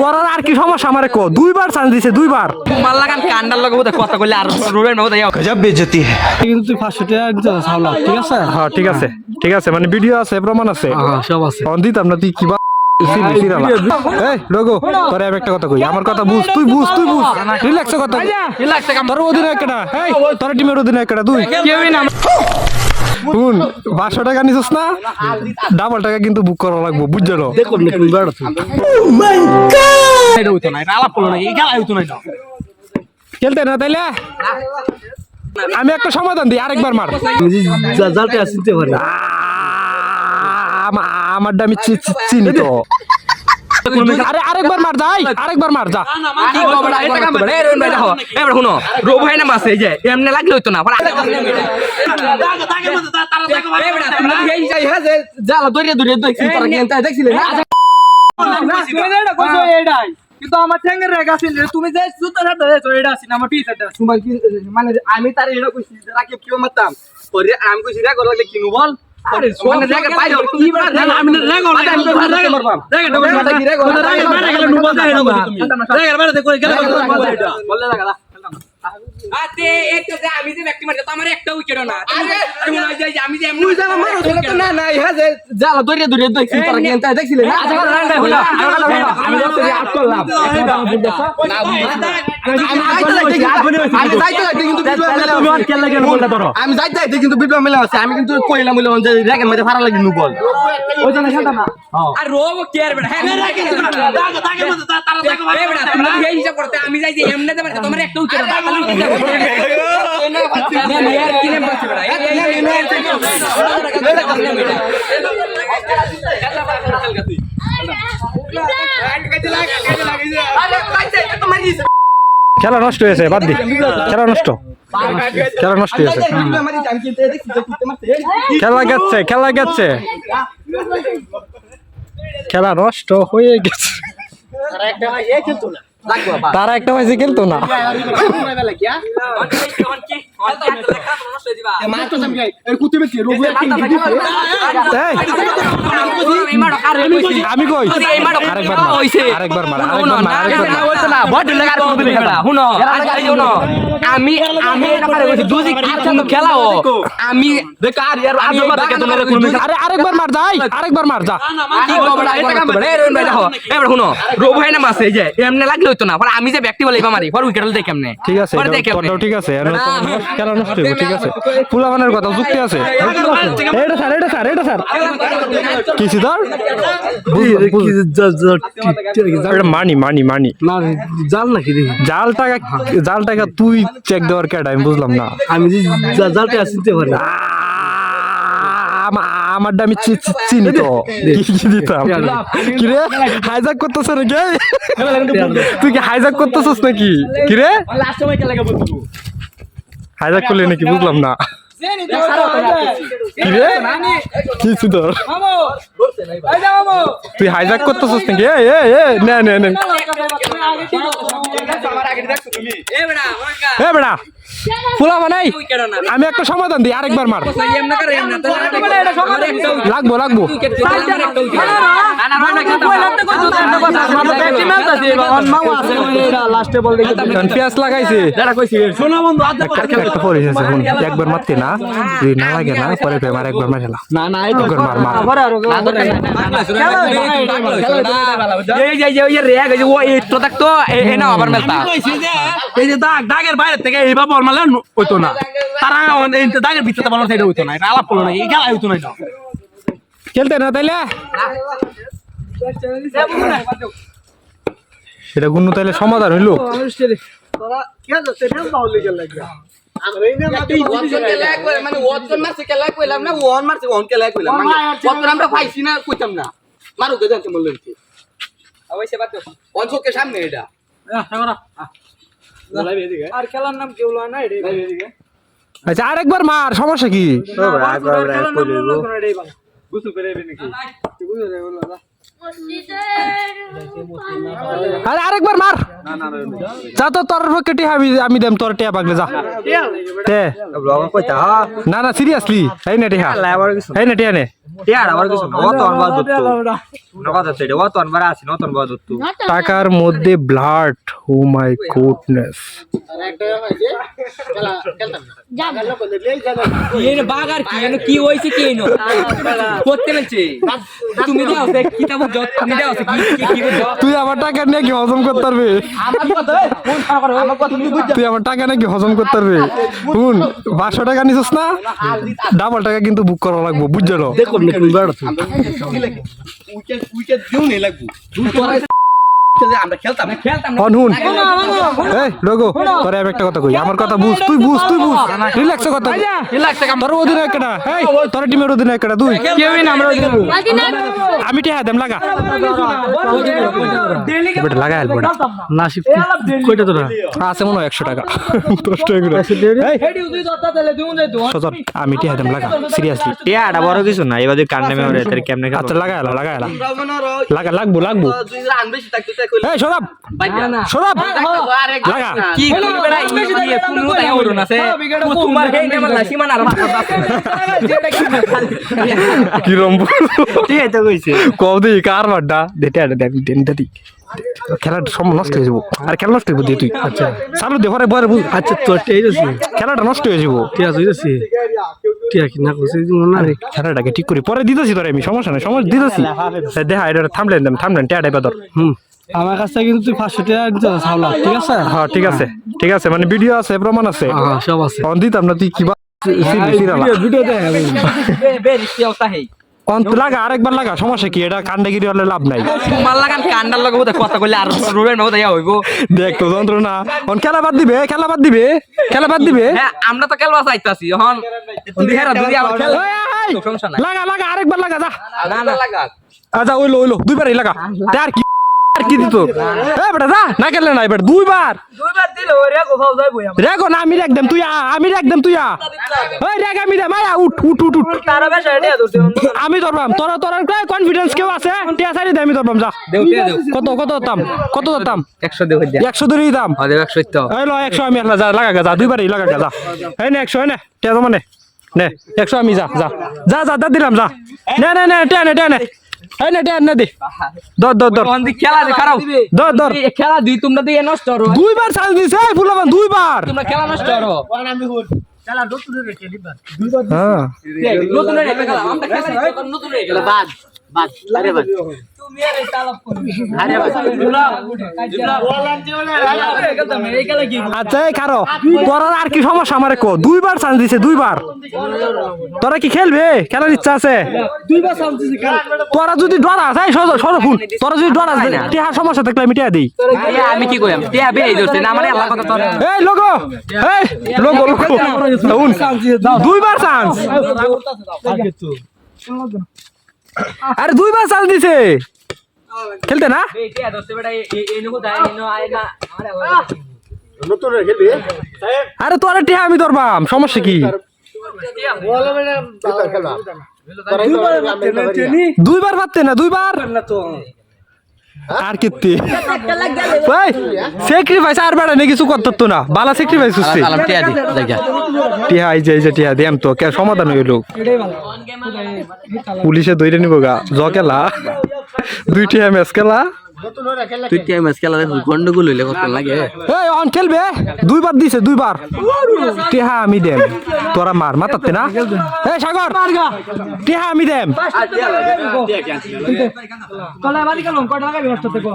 তোর আর কি সমস্যা আমারে কো দুইবার চান্স দিছে দুইবার মাল লাগান কান্ডার লগে বোধ কথা কইলে আর রুবেন না বোধ গজব বেজতি কিন্তু তুই 500 টাকা দিতে ছাওলা ঠিক আছে হ্যাঁ ঠিক আছে মানে ভিডিও আছে প্রমাণ আছে হ্যাঁ সব আছে অন দিতাম না তুই কি এই লোগো তোরে আমি একটা কথা কই আমার কথা বুঝ তুই বুঝ রিল্যাক্সে কথা রিল্যাক্সে কাম তোর অধীনে একটা এই তোর টিমের অধীনে একটা তুই কেউই না শুন 500 টাকা নিছস না ডাবল টাকা কিন্তু বুক করা লাগবে বুঝছো দেখো না তুমি বেড়া তুমি এটা হইতো না এটা আলাপ করলো না এই খেলা হইতো না এটা খেলতে না তাইলে আমি একটা সমাধান দিই আরেকবার মার জালটা আসতে পারে আমারটা আমি চিনি তো আরে আরেকবার মার যা কি কবড়া এটা কাম করে রুবেন ভাই দেখো এবার শুনো রোব ভাই না মাসে এই যে এমনি লাগলে হইতো না তুমি এই যাই হ্যাঁ যে জালা দরিয়া দেখছি তারা কেনটা দেখছিলে না কিন্তু আমার ঠ্যাঙ্গের রেখা ছিল তুমি যে সুতা হাতে দেছো এটা আছে না আমার টি-শার্টটা তোমার কি মানে আমি তার এটা কইছি রাকিব কিও মারতাম পরে আমি কইছি রে করলে কিনু বল আরে মানে রেখা বাইরে কি বড় আমি রেগো আমি তো রেগা মারবাম রেগা মারতে কি রেগা মারতে গেলে নুবা দেয় না তুমি রেগা মারতে কই গেলে বললে লাগা আতে এটা যে আমি যে ব্যক্তি মারতে আমার একটা উইকেটও না তুমি না যাই আমি যে এমন জানা মারো সেটা তো না নাই হ্যাঁ যে জালা দরিয়া দেখছি তারা কেনটা দেখছিলে না আচ্ছা রান্ডা হলো আমি তো আট করলাম আমি যাইতে কিন্তু বিপ্লব মেলা আছে আমি কিন্তু কইলাম বলে যে রেগের মধ্যে ফারা লাগি নু বল ওই জন্য খেলতাম না আর রোব কেয়ার বেটা হ্যাঁ দাগের মধ্যে তারা দাগে বেটা তুমি এই হিসাব করতে আমি যাই যে এমনে দে তোমার একটা উইকেট यार किने बच बड़ा খেলা নষ্ট হয়েছে বাদ দি খেলা নষ্ট হয়েছে খেলা গেছে খেলা নষ্ট হয়ে গেছে তারা একটা পাইছে খেলতো না আমি কই আরেকবার মার আমি খেলাও আমি আরেকবার মার যাই আরেকবার মার যা এবার শুনো রোব হয় না মাসে যে এমনি লাগলে হইতো না আমি যে ব্যক্তি বলে মারি পর উইকেট হলে দেখে এমনি ঠিক আছে ঠিক আছে খেলা নষ্ট হইব ঠিক আছে ফুলাবানের কথা যুক্তি আছে এটা স্যার কিছু ধর মানি না জাল নাকি দেখি জাল টাকা তুই চেক দেওয়ার কেটা আমি বুঝলাম না আমি জালটা আসতে পারি আমারটা আমি চিনি তো কি দিতাম কি রে হাইজাক করতেছ নাকি তুই কি হাইজাক করতেছস নাকি কি রে হাইজাক করলি নাকি বুঝলাম না কি রে কিছু তোর তুই হাইজাক করতেছস নাকি নে বেড়া ফুলা বানাই আমি একটা সমাধান দিই আরেকবার মার লাগবো পেঁয়াজ লাগাইছে একবার মারতে না যদি না লাগে না পরে মার একবার মার খেলা দাগের বাইরে থেকে এইবার বল মারলে হইতো না তারা দাগের ভিতরে বল সাইডে হইতো না এটা আলাপ করলো না এই খেলা হইতো না খেলতে না তাইলে সেটা গুণ তাইলে সমাধান হইলো মানে ওয়ান মারছে খেলা কইলাম না ওয়ান মারছে ওয়ান খেলা কইলাম মানে আমরা পাইছি না কইতাম না মারু কে জানতে বললেন কি অবশ্যই বাদ দাও ওয়ান চোখের সামনে এটা আর খেলার নাম কেউ লয় না এটাই আচ্ছা আরেকবার মার সমস্যা কি আরে আরেকবার মার যা তো তোর পক্ষে টিয়া আমি দেম তোর টিয়া পাগলে যা তে না না সিরিয়াসলি এই না টিয়া এই না টিয়া নে টাকার মধ্যে ব্লাড ও মাই গুডনেস বাগার কি হয়েছে কি করতে পেরেছে তুমি তুই আমার টাকা নিয়ে কি হজম করতে পারবে তুই আমার টাকা নাকি হজম করতে পারবে শুন 500 টাকা নিছিস না ডাবল টাকা কিন্তু বুক করা লাগবে বুঝছো দেখো না তুমি বেড়া তুমি শুন এই রঘু তোরে আমি একটা কথা কই আমার কথা বুঝ তুই বুঝ রিল্যাক্সে কথা তোর অধীনে একটা এই তোর টিমের অধীনে একটা তুই কেউই না আমরা আমি টিয়া দেম লাগা বেটা লাগা হেল্প বেটা নাসিব কয়টা তোরা আছে মনে হয় 100 টাকা 10 টাকা করে এই সজর আমি টিয়া দেম লাগা সিরিয়াসলি টিয়াটা বড় কিছু না এবারে কান্না মেরে এর কেমনে আচ্ছা লাগা লাগবো এই সরব লাগা কি করবে না তুমি তাই ওরন আছে তোমার হেই নাম লাসিমান আর কি রম্ব ঠিক আছে কইছে কবদি কার বাড্ডা দেটা দেন খেলাটা সব নষ্ট হয়ে যাবো আর খেলা নষ্ট হয়ে তুই আচ্ছা সামনে দেখারে বরে বুঝ আচ্ছা তোর এই আছে খেলাটা নষ্ট হয়ে যাবো ঠিক আছে হইছে ঠিক আছে না কইছিস না রে খেলাটাকে ঠিক করে পরে দিতেছি তোরে আমি সমস্যা নাই সমস্যা দিতেছি দেখা এটা থামলেন টেয়াটা বাদর আমার কাছে কিন্তু তুই 500 টাকা দিতে ছাওলা ঠিক আছে হ্যাঁ ঠিক আছে মানে ভিডিও আছে প্রমাণ আছে হ্যাঁ সব আছে অন দিতাম না তুই কি ভিডিও দেখ অন্ত লাগা আরেকবার লাগা সমস্যা কি এটা কান্ডাগিরি হলে লাভ নাই তোমার লাগান কান্ডার লগে বোধ কথা কইলে আর রুবেন না বোধ হইব দেখ তো যন্ত্রণা অন খেলা বাদ দিবে হ্যাঁ আমরা তো খেলবা চাইতাছি এখন দিহেরা দুই আবার খেল সমস্যা নাই লাগা আরেকবার লাগা যা না লাগা আচ্ছা ওইলো দুইবারই লাগা আর কি দিত এ বেটা যা না খেললে নাই বেটা দুইবার দিলে ওরে কোথাও যাইবো রেগো না আমি রাখ দেম তুই ওই রেগ আমি দে মায়া উঠ তারা বেশ আইডিয়া ধরতে আমি ধরবাম তোর কনফিডেন্স কেউ আছে টিয়া সারি দে আমি ধরবাম যা দেও কত দাম 100 দেও দিয়া 100 ধরেই দাম দেও 100 তো এই লো 100 আমি যা লাগা যা দুইবারই লাগা যা এই নে 100 নে টিয়া জমা নে 100 আমি যা দিলাম যা নে টিয়া নে এই নে টিয়া নে দে দর কোন দি খেলা দে খারাপ দর খেলা দুই তোমরা দিয়ে নষ্ট করো দুইবার চান্স দিছে ফুলাবান দুইবার তোমরা খেলা নষ্ট করো খেলা নতুন রে খেলিবা হ্যাঁ নতুন রে খেলা আমরা খেলা নতুন রে খেলা বাদ আরে বাদ তুমি আরে তালাব করো আরে বাদ আচ্ছা এই কারো তোর আর কি সমস্যা আমারে কো দুইবার চান্স দিছে দুইবার তোরা কি খেলবে খেলার ইচ্ছা আছে দুইবার চান্স দিছি খেলা তোরা যদি ডরাস এই সরফুন তোরা যদি ডরাস টিহা সমস্যা থাকলে আমি টিয়া দেই আমি কি কইম টিয়া বেই ধরছে না মানে আল্লাহ কথা তোর এই লোগো শুন দুইবার চান্স আরে দুইবার চান্স দিছে খেলতে না এই টিয়া ধরছে বেটা এই নকো দাই নো আয় না আরে নতুন রে খেলবি আরে তোরা টিহা আমি ধরবাম সমস্যা কি দুইবার পারতে না দুইবার আর কিত্তি ভাই স্যাক্রিফাইস আর বাড়া নে কিছু করতে তো না বালা স্যাক্রিফাইস হচ্ছে টিয়া দি লাগা টিহা এই যে টিহা দেম তো কে সমাধান হইলো পুলিশে ধরে নিব গা জকেলা দুই টিহা ম্যাচ খেলা তুই টিয়া ম্যাচ খেলা গন্ডগোল হইলে কত লাগে এই অন খেলবে দুইবার দিছে দুইবার টিহা আমি দেম তোরা মার মাতাতে না এই সাগর টিহা আমি দেম কলা বাড়ি কেন কত টাকা ব্যস্ত থেকে